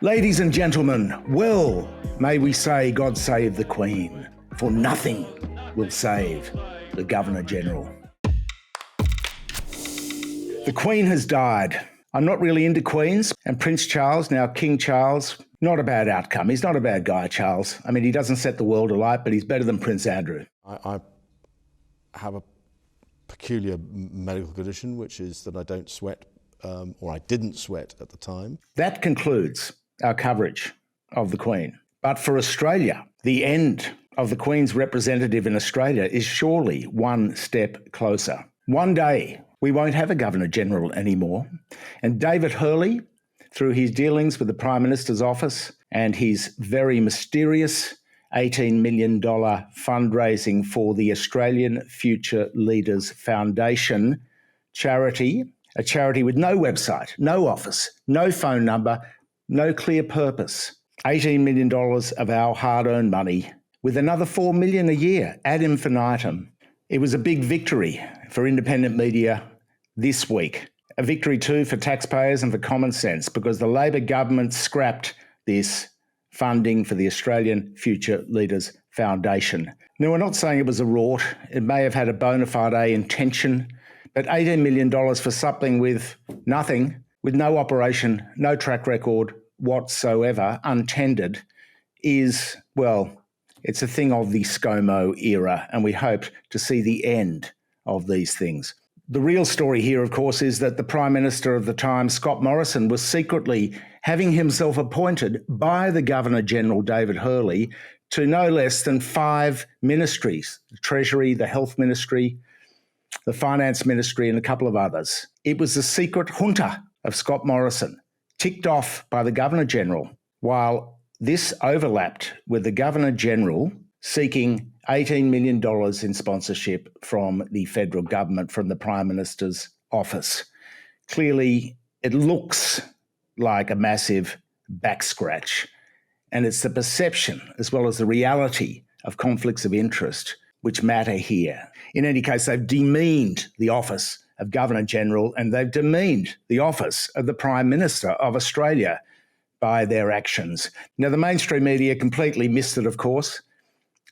Ladies and gentlemen, well, may we say God save the Queen, for nothing will save the Governor-General. The Queen has died. I'm not really into Queens, and Prince Charles, now King Charles, not a bad outcome. He's not a bad guy, Charles. I mean, he doesn't set the world alight, but he's better than Prince Andrew. I have a peculiar medical condition, which is that I don't sweat, or I didn't sweat at the time. That concludes our coverage of the Queen. But for Australia, the end of the Queen's representative in Australia is surely one step closer. One day, we won't have a Governor-General anymore. And David Hurley, through his dealings with the Prime Minister's office and his very mysterious $18 million fundraising for the Australian Future Leaders Foundation charity, a charity with no website, no office, no phone number, no clear purpose. $18 million of our hard-earned money, with another $4 million a year ad infinitum. It was a big victory for independent media this week. A victory too for taxpayers and for common sense, because the Labor government scrapped this funding for the Australian Future Leaders Foundation. Now, we're not saying it was a rort. It may have had a bona fide intention, but $18 million for something with nothing, with no operation, no track record whatsoever, untended, is, well, it's a thing of the ScoMo era, and we hope to see the end of these things. The real story here, of course, is that the Prime Minister of the time, Scott Morrison, was secretly having himself appointed by the Governor-General, David Hurley, to no less than 5 ministries: the Treasury, the Health Ministry, the Finance Ministry, and a couple of others. It was the secret junta of Scott Morrison, ticked off by the Governor-General, while this overlapped with the Governor-General seeking $18 million in sponsorship from the federal government, from the Prime Minister's office. Clearly, it looks like a massive back scratch, and it's the perception as well as the reality of conflicts of interest which matter here. In any case, they've demeaned the office of Governor-General, and they've demeaned the office of the Prime Minister of Australia by their actions. Now, the mainstream media completely missed it, of course.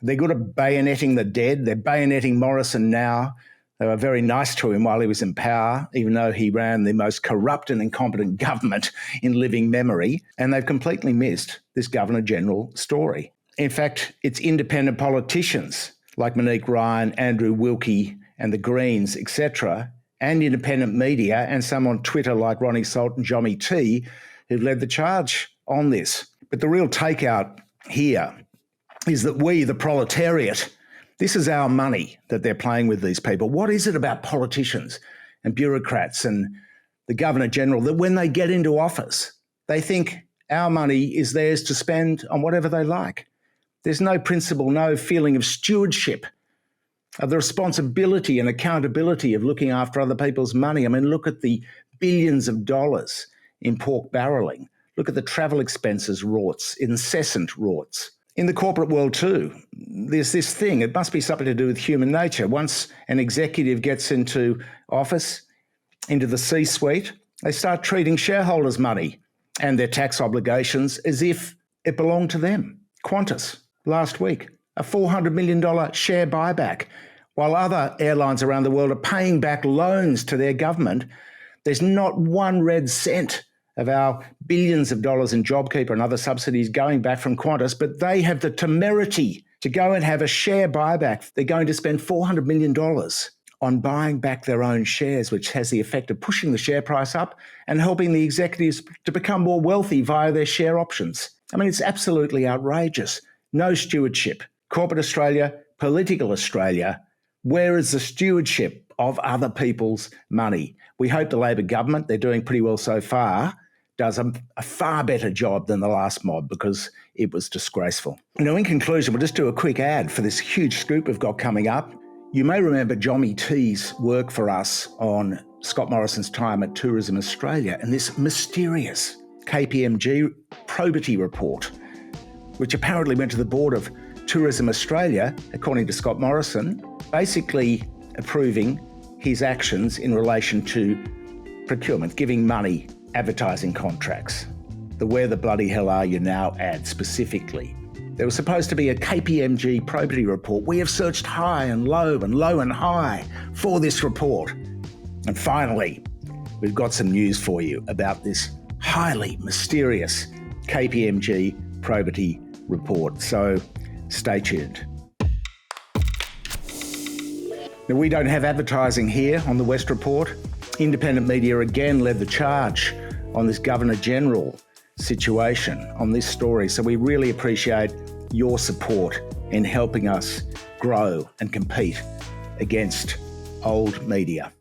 They're good at bayoneting the dead. They're bayoneting Morrison now. They were very nice to him while he was in power, even though he ran the most corrupt and incompetent government in living memory. And they've completely missed this Governor-General story. In fact, it's independent politicians like Monique Ryan, Andrew Wilkie, and the Greens, etc., and independent media, and some on Twitter like Ronnie Salt and Jommy T, who've led the charge on this. But the real takeout here is that we, the proletariat, this is our money that they're playing with these people. What is it about politicians and bureaucrats and the Governor-General that when they get into office, they think our money is theirs to spend on whatever they like? There's no principle, no feeling of stewardship, of the responsibility and accountability of looking after other people's money. I mean, look at the billions of dollars in pork barrelling. Look at the travel expenses rorts, incessant rorts. In the corporate world too, there's this thing, it must be something to do with human nature. Once an executive gets into office, into the C-suite, they start treating shareholders' money and their tax obligations as if it belonged to them. Qantas, last week, a $400 million share buyback. While other airlines around the world are paying back loans to their government, there's not one red cent of our billions of dollars in JobKeeper and other subsidies going back from Qantas, but they have the temerity to go and have a share buyback. They're going to spend $400 million on buying back their own shares, which has the effect of pushing the share price up and helping the executives to become more wealthy via their share options. I mean, it's absolutely outrageous. No stewardship. Corporate Australia, political Australia, where is the stewardship of other people's money? We hope the Labor government, they're doing pretty well so far, does a far better job than the last mob, because it was disgraceful. Now, in conclusion, we'll just do a quick ad for this huge scoop we've got coming up. You may remember Jommy T's work for us on Scott Morrison's time at Tourism Australia and this mysterious KPMG probity report, which apparently went to the board of Tourism Australia, according to Scott Morrison, basically approving his actions in relation to procurement, giving money, advertising contracts. the "Where the bloody hell are you now" ad specifically. There was supposed to be a KPMG probity report. We have searched high and low and high for this report. And finally, we've got some news for you about this highly mysterious KPMG probity report. So stay tuned. Now, we don't have advertising here on the West Report. Independent media again led the charge on this Governor-General situation, on this story. So we really appreciate your support in helping us grow and compete against old media.